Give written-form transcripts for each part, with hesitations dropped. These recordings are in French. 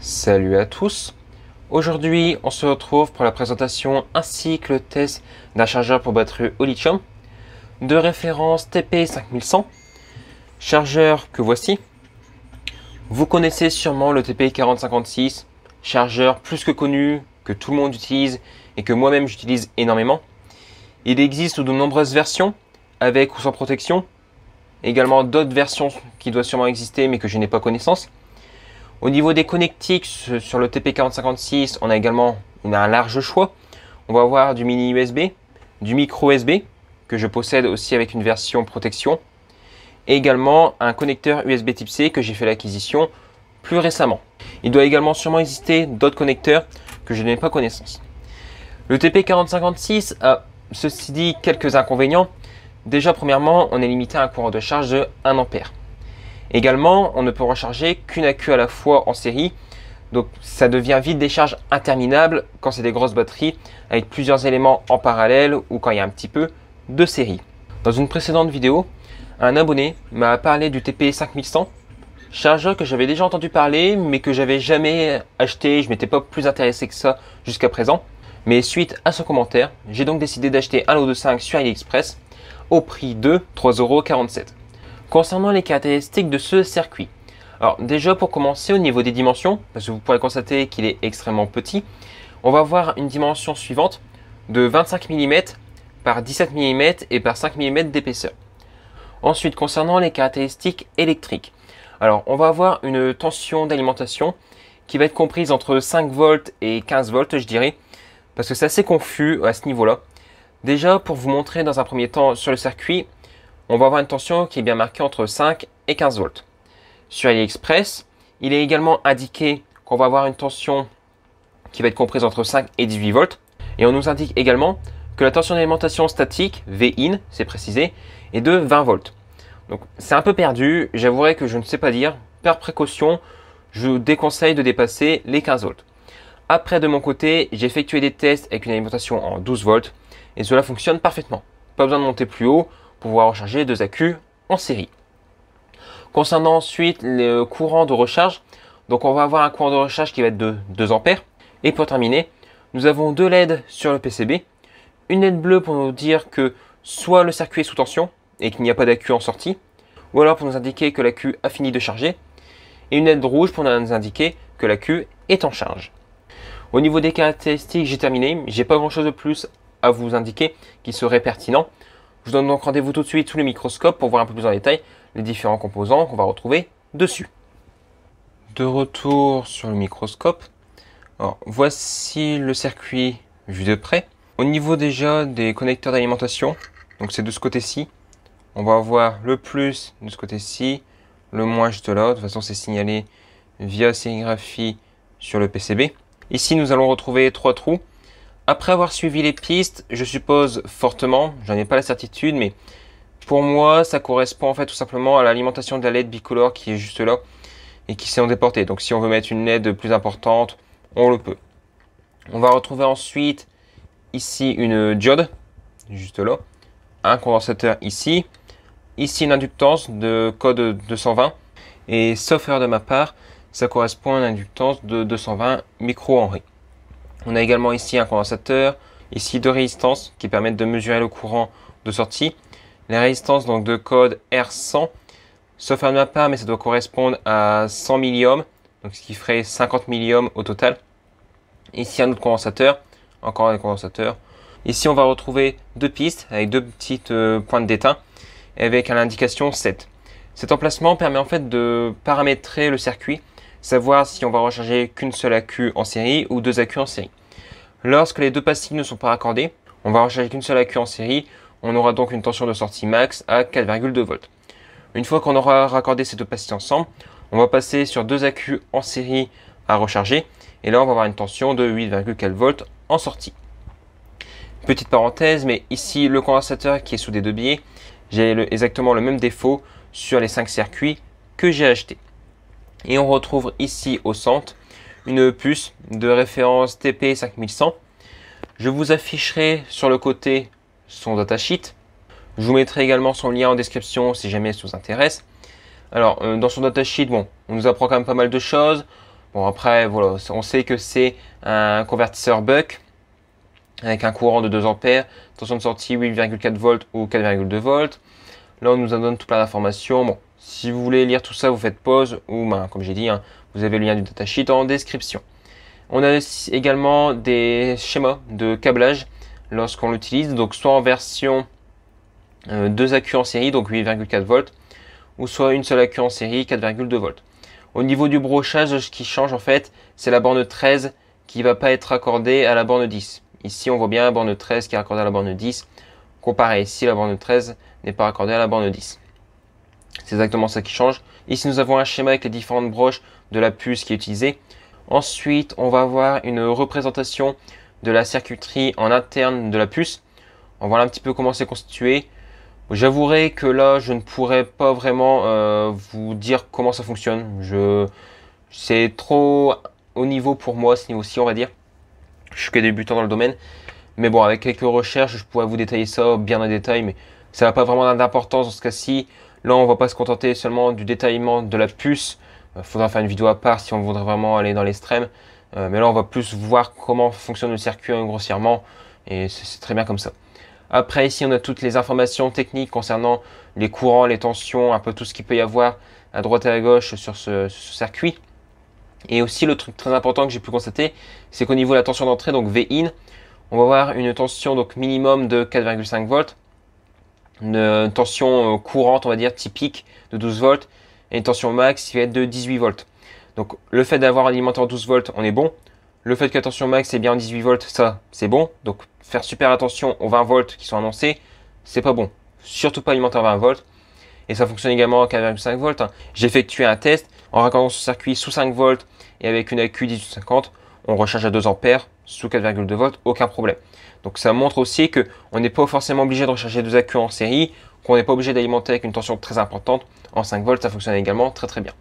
Salut à tous. Aujourd'hui, on se retrouve pour la présentation ainsi que le test d'un chargeur pour batterie au lithium de référence TP5100. Chargeur que voici. Vous connaissez sûrement le TP4056, chargeur plus que connu, que tout le monde utilise et que moi-même j'utilise énormément. Il existe de nombreuses versions, avec ou sans protection. Également d'autres versions qui doivent sûrement exister mais que je n'ai pas connaissance. Au niveau des connectiques sur le TP4056, on a un large choix. On va avoir du mini USB, du micro USB, que je possède aussi avec une version protection. Et également un connecteur USB type C que j'ai fait l'acquisition plus récemment. Il doit également sûrement exister d'autres connecteurs que je n'ai pas connaissance. Le TP4056 a, ceci dit, quelques inconvénients. Déjà, premièrement, on est limité à un courant de charge de 1 ampère. Également, on ne peut recharger qu'une accu à la fois en série, donc ça devient vite des charges interminables quand c'est des grosses batteries avec plusieurs éléments en parallèle ou quand il y a un petit peu de série. Dans une précédente vidéo, un abonné m'a parlé du TP5100, chargeur que j'avais déjà entendu parler mais que j'avais jamais acheté, je m'étais pas plus intéressé que ça jusqu'à présent. Mais suite à ce commentaire, j'ai donc décidé d'acheter un lot de 5 sur AliExpress au prix de 3,47 €. Concernant les caractéristiques de ce circuit, alors déjà pour commencer au niveau des dimensions, parce que vous pourrez constater qu'il est extrêmement petit, on va avoir une dimension suivante de 25 mm par 17 mm et par 5 mm d'épaisseur. Ensuite, concernant les caractéristiques électriques, alors on va avoir une tension d'alimentation qui va être comprise entre 5 volts et 15 volts, je dirais, parce que c'est assez confus à ce niveau-là. Déjà, pour vous montrer dans un premier temps sur le circuit, on va avoir une tension qui est bien marquée entre 5 et 15 volts. Sur AliExpress, il est également indiqué qu'on va avoir une tension qui va être comprise entre 5 et 18 volts. Et on nous indique également que la tension d'alimentation statique, Vin, c'est précisé, est de 20 volts. Donc c'est un peu perdu, j'avouerai que je ne sais pas dire. Par précaution, je vous déconseille de dépasser les 15 volts. Après, de mon côté, j'ai effectué des tests avec une alimentation en 12 volts et cela fonctionne parfaitement. Pas besoin de monter plus haut pour pouvoir recharger 2 accus en série. Concernant ensuite le courant de recharge, donc on va avoir un courant de recharge qui va être de 2 ampères. Et pour terminer, nous avons 2 LED sur le PCB. Une LED bleue pour nous dire que soit le circuit est sous tension et qu'il n'y a pas d'accu en sortie, ou alors pour nous indiquer que l'accu a fini de charger. Et une LED rouge pour nous indiquer que l'accu est en charge. Au niveau des caractéristiques, j'ai terminé. J'ai pas grand chose de plus à vous indiquer qui serait pertinent. Je vous donne donc rendez-vous tout de suite sous le microscope pour voir un peu plus en détail les différents composants qu'on va retrouver dessus. De retour sur le microscope, alors, voici le circuit vu de près. Au niveau déjà des connecteurs d'alimentation, donc c'est de ce côté-ci, on va avoir le plus de ce côté-ci, le moins juste là. De toute façon, c'est signalé via sérigraphie sur le PCB. Ici, nous allons retrouver 3 trous. Après avoir suivi les pistes, je suppose fortement, j'en ai pas la certitude, mais pour moi, ça correspond en fait tout simplement à l'alimentation de la LED bicolore qui est juste là et qui s'est en déportée. Donc si on veut mettre une LED plus importante, on le peut. On va retrouver ensuite ici une diode, juste là, un condensateur ici une inductance de code 220 et sauf erreur de ma part, ça correspond à une inductance de 220 microhenry. On a également ici un condensateur, ici 2 résistances qui permettent de mesurer le courant de sortie. Les résistances donc de code R100, sauf à ma part, mais ça doit correspondre à 100 milliohms, donc ce qui ferait 50 milliohms au total. Ici un autre condensateur, encore un condensateur. Ici on va retrouver 2 pistes avec 2 petites pointes d'étain avec l'indication 7. Cet emplacement permet en fait de paramétrer le circuit, savoir si on va recharger qu'une seule accu en série ou 2 accus en série. Lorsque les 2 pastilles ne sont pas raccordées, on va recharger qu'une seule accu en série, on aura donc une tension de sortie max à 4,2 volts. Une fois qu'on aura raccordé ces 2 pastilles ensemble, on va passer sur 2 accus en série à recharger, et là on va avoir une tension de 8,4 volts en sortie. Petite parenthèse, mais ici le condensateur qui est sous des 2 biais, j'ai exactement le même défaut sur les 5 circuits que j'ai achetés. Et on retrouve ici au centre une puce de référence TP5100. Je vous afficherai sur le côté son datasheet. Je vous mettrai également son lien en description si jamais ça vous intéresse. Alors, dans son datasheet, bon, on nous apprend quand même pas mal de choses. Bon après voilà, on sait que c'est un convertisseur buck avec un courant de 2 ampères, tension de sortie 8,4 volts ou 4,2 volts. Là on nous en donne tout plein d'informations. Bon, si vous voulez lire tout ça, vous faites pause ou comme j'ai dit, hein, vous avez le lien du datasheet en description. On a également des schémas de câblage lorsqu'on l'utilise, donc soit en version 2 accus en série, donc 8,4 volts, ou soit une seule accu en série, 4,2 volts. Au niveau du brochage, ce qui change en fait, c'est la borne 13 qui ne va pas être raccordée à la borne 10. Ici, on voit bien la borne 13 qui est raccordée à la borne 10, comparé ici, la borne 13 n'est pas raccordée à la borne 10. C'est exactement ça qui change. Ici, nous avons un schéma avec les différentes broches de la puce qui est utilisée. Ensuite, on va avoir une représentation de la circuiterie en interne de la puce. On voit un petit peu comment c'est constitué. J'avouerai que là, je ne pourrais pas vraiment vous dire comment ça fonctionne. C'est trop haut niveau pour moi, ce niveau-ci, on va dire. Je suis que débutant dans le domaine. Mais bon, avec quelques recherches, je pourrais vous détailler ça bien en détail. Mais ça n'a pas vraiment d'importance dans ce cas-ci. Là, on ne va pas se contenter seulement du détaillement de la puce. Il faudra faire une vidéo à part si on voudrait vraiment aller dans l'extrême. Mais là, on va plus voir comment fonctionne le circuit grossièrement. Et c'est très bien comme ça. Après, ici, on a toutes les informations techniques concernant les courants, les tensions, un peu tout ce qu'il peut y avoir à droite et à gauche sur ce circuit. Et aussi, le truc très important que j'ai pu constater, c'est qu'au niveau de la tension d'entrée, donc Vin, on va avoir une tension donc minimum de 4,5 volts, une tension courante, on va dire, typique de 12 volts, et une tension max qui va être de 18 volts. Donc, le fait d'avoir un alimentaire 12 volts, on est bon. Le fait que la tension max est bien en 18 volts, ça, c'est bon. Donc, faire super attention aux 20 volts qui sont annoncés, c'est pas bon. Surtout pas alimenter 20 volts. Et ça fonctionne également à 4,5 volts. J'ai effectué un test en raccordant ce circuit sous 5 volts et avec une accu 1850. On recharge à 2 ampères sous 4,2 volts, aucun problème. Donc, ça montre aussi qu'on n'est pas forcément obligé de recharger 2 accus en série, qu'on n'est pas obligé d'alimenter avec une tension très importante. En 5 volts, ça fonctionne également très très bien.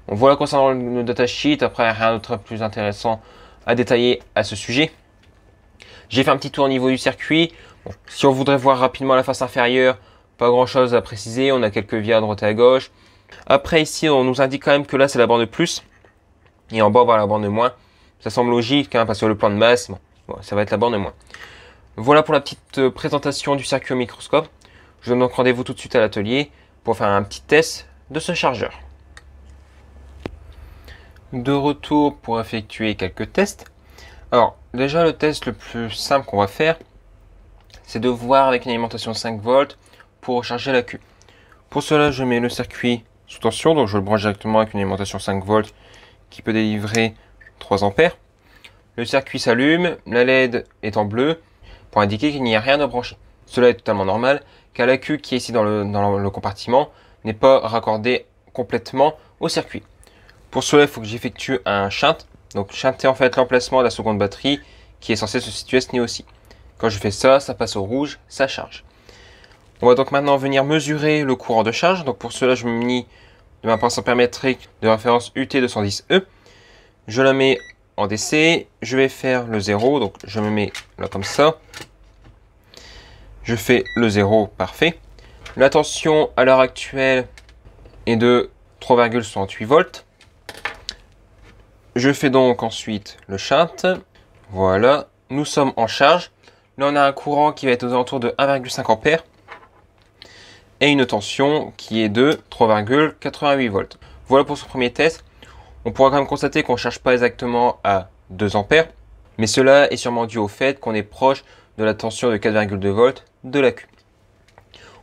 Donc, voilà concernant le datasheet. Après, rien d'autre plus intéressant à détailler à ce sujet. J'ai fait un petit tour au niveau du circuit. Bon, si on voudrait voir rapidement la face inférieure, pas grand chose à préciser. On a quelques vias à droite et à gauche. Après ici, on nous indique quand même que là c'est la borne plus. Et en bas on va la borne moins. Ça semble logique hein, parce que le plan de masse, bon, ça va être la borne moins. Voilà pour la petite présentation du circuit au microscope. Je vous donne donc rendez-vous tout de suite à l'atelier pour faire un petit test de ce chargeur. De retour pour effectuer quelques tests. Alors déjà le test le plus simple qu'on va faire, c'est de voir avec une alimentation 5 volts pour recharger l'accu. Pour cela je mets le circuit sous tension, donc je le branche directement avec une alimentation 5 volts qui peut délivrer 3 ampères. Le circuit s'allume, la LED est en bleu pour indiquer qu'il n'y a rien à brancher. Cela est totalement normal car l'accu qui est ici dans le compartiment n'est pas raccordé complètement au circuit. Pour cela, il faut que j'effectue un shunt. Donc, shunter en fait l'emplacement de la seconde batterie qui est censée se situer à ce niveau-ci. Quand je fais ça, ça passe au rouge, ça charge. On va donc maintenant venir mesurer le courant de charge. Donc, pour cela, je me munis de ma pince ampère-métrique de référence UT210E. Je la mets en DC. Je vais faire le 0. Donc, je me mets là comme ça. Je fais le 0, parfait. La tension à l'heure actuelle est de 3,68 volts. Je fais donc ensuite le shunt. Voilà, nous sommes en charge. Là, on a un courant qui va être aux alentours de 1,5 ampères et une tension qui est de 3,88 volts. Voilà pour ce premier test. On pourra quand même constater qu'on ne charge pas exactement à 2 ampères, mais cela est sûrement dû au fait qu'on est proche de la tension de 4,2 volts de l'accu.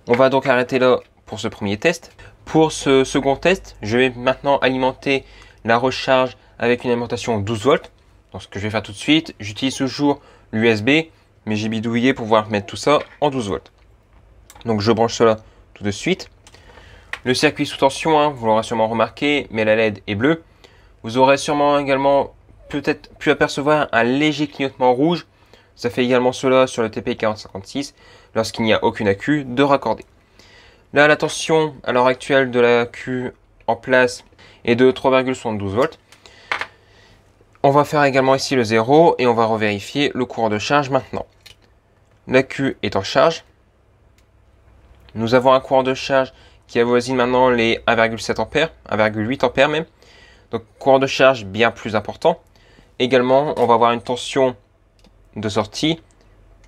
On va donc arrêter là pour ce premier test. Pour ce second test, je vais maintenant alimenter la recharge avec une alimentation 12 volts. Donc ce que je vais faire tout de suite, j'utilise toujours l'USB, mais j'ai bidouillé pour pouvoir mettre tout ça en 12 volts. Donc je branche cela tout de suite. Le circuit sous tension, hein, vous l'aurez sûrement remarqué, mais la LED est bleue. Vous aurez sûrement également peut-être pu apercevoir un léger clignotement rouge. Ça fait également cela sur le TP4056 lorsqu'il n'y a aucune accu de raccorder. Là, la tension à l'heure actuelle de l'accu en place est de 3,72 volts. On va faire également ici le 0 et on va revérifier le courant de charge maintenant. L'accu est en charge. Nous avons un courant de charge qui avoisine maintenant les 1,7 ampères, 1,8 ampères même. Donc courant de charge bien plus important. Également, on va avoir une tension de sortie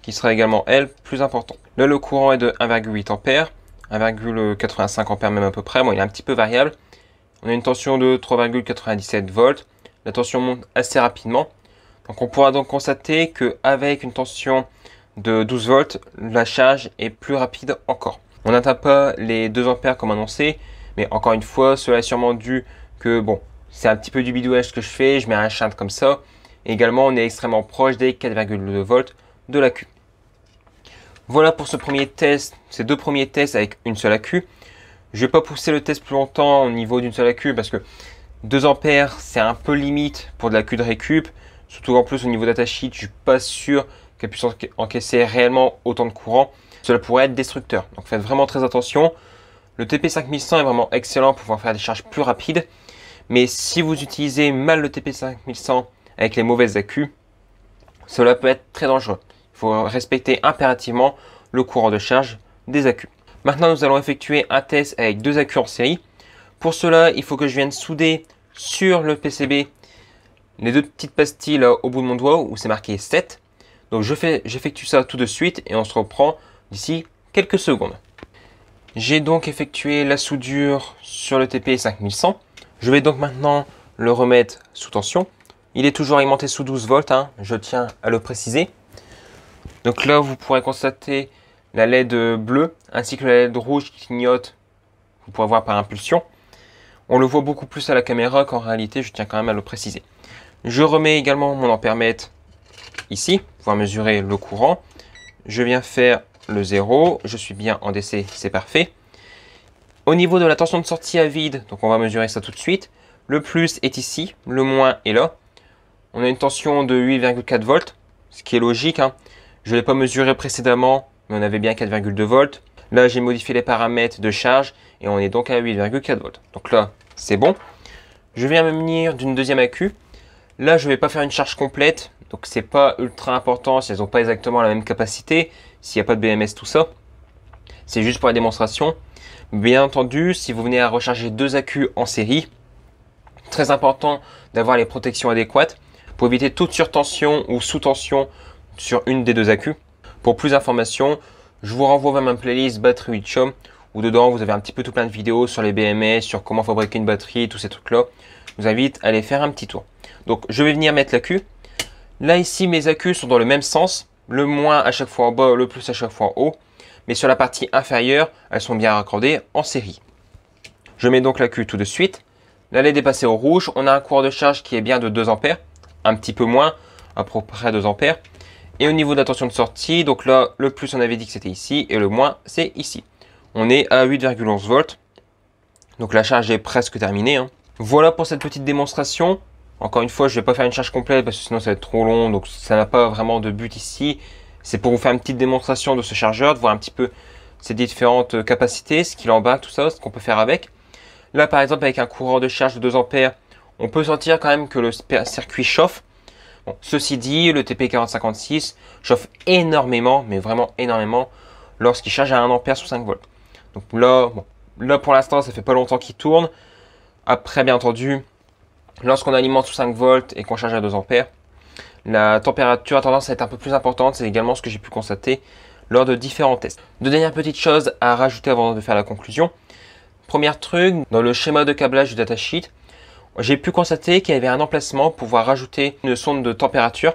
qui sera également, elle, plus importante. Là, le courant est de 1,8 ampères, 1,85 ampères même à peu près. Bon, il est un petit peu variable. On a une tension de 3,97 volts. La tension monte assez rapidement. Donc on pourra donc constater qu'avec une tension de 12 volts, la charge est plus rapide encore. On n'atteint pas les 2 ampères comme annoncé, mais encore une fois, cela est sûrement dû que, bon, c'est un petit peu du bidouillage que je fais, je mets un shunt comme ça. Et également, on est extrêmement proche des 4,2 volts de l'AQ. Voilà pour ce premier test, ces deux premiers tests avec une seule AQ. Je ne vais pas pousser le test plus longtemps au niveau d'une seule AQ parce que 2 ampères, c'est un peu limite pour de l'AQ de récup. Surtout en plus au niveau datasheet, je ne suis pas sûr qu'elle puisse encaisser réellement autant de courant. Cela pourrait être destructeur. Donc faites vraiment très attention. Le TP5100 est vraiment excellent pour pouvoir faire des charges plus rapides. Mais si vous utilisez mal le TP5100 avec les mauvaises AQ, cela peut être très dangereux. Il faut respecter impérativement le courant de charge des AQ. Maintenant, nous allons effectuer un test avec 2 AQ en série. Pour cela, il faut que je vienne souder sur le PCB les 2 petites pastilles là, au bout de mon doigt où c'est marqué 7. Donc j'effectue ça tout de suite et on se reprend d'ici quelques secondes. J'ai donc effectué la soudure sur le TP5100. Je vais donc maintenant le remettre sous tension. Il est toujours alimenté sous 12 volts, hein, je tiens à le préciser. Donc là, vous pourrez constater la LED bleue ainsi que la LED rouge qui clignote. Vous pourrez voir par impulsion. On le voit beaucoup plus à la caméra qu'en réalité, je tiens quand même à le préciser. Je remets également mon ampèremètre ici pour pouvoir mesurer le courant. Je viens faire le 0. Je suis bien en DC, c'est parfait. Au niveau de la tension de sortie à vide, donc on va mesurer ça tout de suite. Le plus est ici, le moins est là. On a une tension de 8,4 volts, ce qui est logique, hein. Je ne l'ai pas mesuré précédemment, mais on avait bien 4,2 volts. Là, j'ai modifié les paramètres de charge et on est donc à 8,4 volts. Donc là, c'est bon. Je viens me munir d'une deuxième AQ. Là, je ne vais pas faire une charge complète, donc c'est pas ultra important si elles n'ont pas exactement la même capacité, s'il n'y a pas de BMS, tout ça. C'est juste pour la démonstration. Bien entendu, si vous venez à recharger 2 AQ en série, très important d'avoir les protections adéquates pour éviter toute surtension ou sous-tension sur une des 2 AQ. Pour plus d'informations, je vous renvoie vers ma playlist batterie Lithium où dedans vous avez un petit peu tout plein de vidéos sur les BMS, sur comment fabriquer une batterie, tous ces trucs-là. Je vous invite à aller faire un petit tour. Donc je vais venir mettre l'AQ. Là ici, mes AQ sont dans le même sens, le moins à chaque fois en bas, le plus à chaque fois en haut. Mais sur la partie inférieure, elles sont bien raccordées en série. Je mets donc l'AQ tout de suite. La LED est passée au rouge. On a un courant de charge qui est bien de 2 ampères, un petit peu moins, à peu près 2 ampères. Et au niveau de la tension de sortie, donc là, le plus on avait dit que c'était ici et le moins c'est ici. On est à 8,11 volts. Donc la charge est presque terminée, hein. Voilà pour cette petite démonstration. Encore une fois, je ne vais pas faire une charge complète parce que sinon ça va être trop long. Donc ça n'a pas vraiment de but ici. C'est pour vous faire une petite démonstration de ce chargeur, de voir un petit peu ses différentes capacités, ce qu'il embarque, tout ça, ce qu'on peut faire avec. Là, par exemple, avec un courant de charge de 2 ampères, on peut sentir quand même que le circuit chauffe. Bon, ceci dit, le TP4056 chauffe énormément, mais vraiment énormément, lorsqu'il charge à 1 ampère sous 5 volts. Donc là, bon, là pour l'instant, ça fait pas longtemps qu'il tourne. Après, bien entendu, lorsqu'on alimente sous 5 volts et qu'on charge à 2 ampères, la température a tendance à être un peu plus importante. C'est également ce que j'ai pu constater lors de différents tests. Deux dernières petites choses à rajouter avant de faire la conclusion. Premier truc, dans le schéma de câblage du datasheet, j'ai pu constater qu'il y avait un emplacement pour pouvoir rajouter une sonde de température.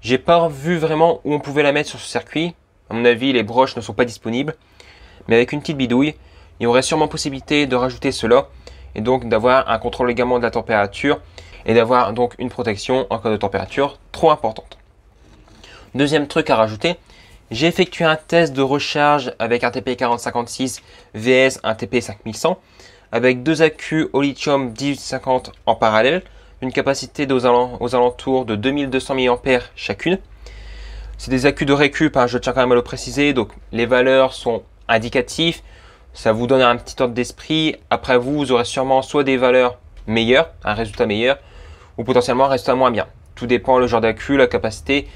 J'ai pas vu vraiment où on pouvait la mettre sur ce circuit. À mon avis, les broches ne sont pas disponibles. Mais avec une petite bidouille, il y aurait sûrement possibilité de rajouter cela et donc d'avoir un contrôle également de la température et d'avoir donc une protection en cas de température trop importante. Deuxième truc à rajouter, j'ai effectué un test de recharge avec un TP4056 vs un TP5100 avec 2 AQ au lithium 1850 en parallèle, une capacité aux alentours de 2200 mAh chacune. C'est des AQ de récup, hein, je tiens quand même à le préciser, donc les valeurs sont indicatives, ça vous donne un petit ordre d'esprit. Après vous aurez sûrement soit des valeurs meilleures, un résultat meilleur, ou potentiellement un résultat moins bien. Tout dépend le genre d'AQ, la capacité,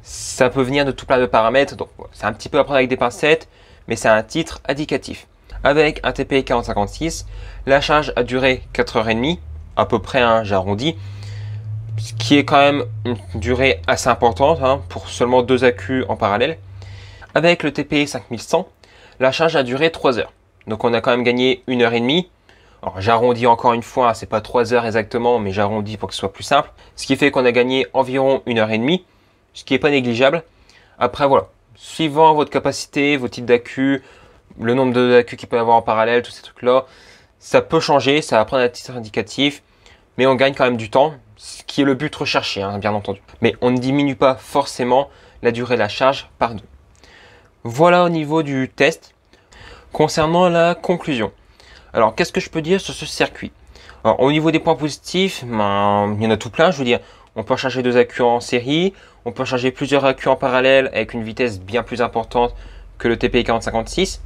ça peut venir de tout plein de paramètres, donc c'est un petit peu à prendre avec des pincettes, mais c'est un titre indicatif. Avec un TP4056, la charge a duré 4h30 à peu près, hein, j'arrondis. Ce qui est quand même une durée assez importante hein, pour seulement 2 accus en parallèle. Avec le TP 5100, la charge a duré 3 heures. Donc on a quand même gagné 1h30. Alors j'arrondis encore une fois, c'est pas 3 heures exactement, mais j'arrondis pour que ce soit plus simple. Ce qui fait qu'on a gagné environ 1h30, ce qui n'est pas négligeable. Après voilà, suivant votre capacité, vos types d'accu, le nombre d'acus qu'il peut y avoir en parallèle, tous ces trucs-là, ça peut changer, ça va prendre un titre indicatif, mais on gagne quand même du temps, ce qui est le but recherché, hein, bien entendu. Mais on ne diminue pas forcément la durée de la charge par 2. Voilà au niveau du test. Concernant la conclusion. Alors, qu'est-ce que je peux dire sur ce circuit? Alors, au niveau des points positifs, ben, il y en a tout plein, je veux dire. On peut charger 2 accus en série, on peut charger plusieurs accus en parallèle avec une vitesse bien plus importante que le TPI 4056.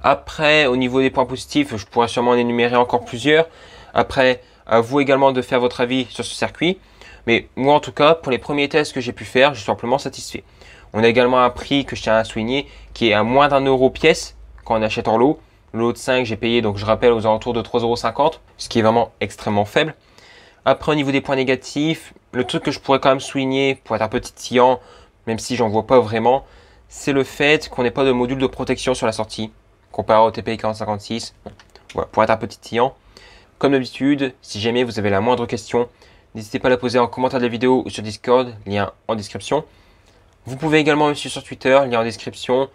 Après, au niveau des points positifs, je pourrais sûrement en énumérer encore plusieurs. Après, à vous également de faire votre avis sur ce circuit. Mais moi, en tout cas, pour les premiers tests que j'ai pu faire, je suis amplement satisfait. On a également un prix que je tiens à souligner qui est à moins d'1 euro pièce quand on achète en lot. Le lot de 5, j'ai payé, donc je rappelle, aux alentours de 3,50 €, ce qui est vraiment extrêmement faible. Après, au niveau des points négatifs, le truc que je pourrais quand même souligner pour être un peu titillant, même si j'en vois pas vraiment, c'est le fait qu'on n'ait pas de module de protection sur la sortie, comparé au TPI 4056. Bon, voilà, pour être un peu titillant. Comme d'habitude, si jamais vous avez la moindre question, n'hésitez pas à la poser en commentaire de la vidéo ou sur Discord, lien en description. Vous pouvez également me suivre sur Twitter, lien en description.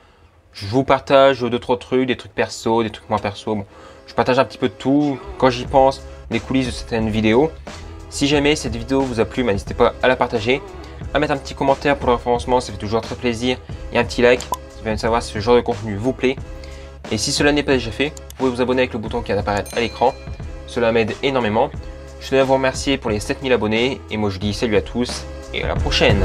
Je vous partage 2-3 trucs, des trucs perso, des trucs moins perso. Bon, je partage un petit peu de tout quand j'y pense, les coulisses de certaines vidéos. Si jamais cette vidéo vous a plu, n'hésitez pas à la partager, à mettre un petit commentaire pour le référencement, ça fait toujours très plaisir, et un petit like, ça permet de savoir si ce genre de contenu vous plaît. Et si cela n'est pas déjà fait, vous pouvez vous abonner avec le bouton qui vient d'apparaître à l'écran. Cela m'aide énormément. Je tenais à vous remercier pour les 7000 abonnés, et moi je dis salut à tous, et à la prochaine.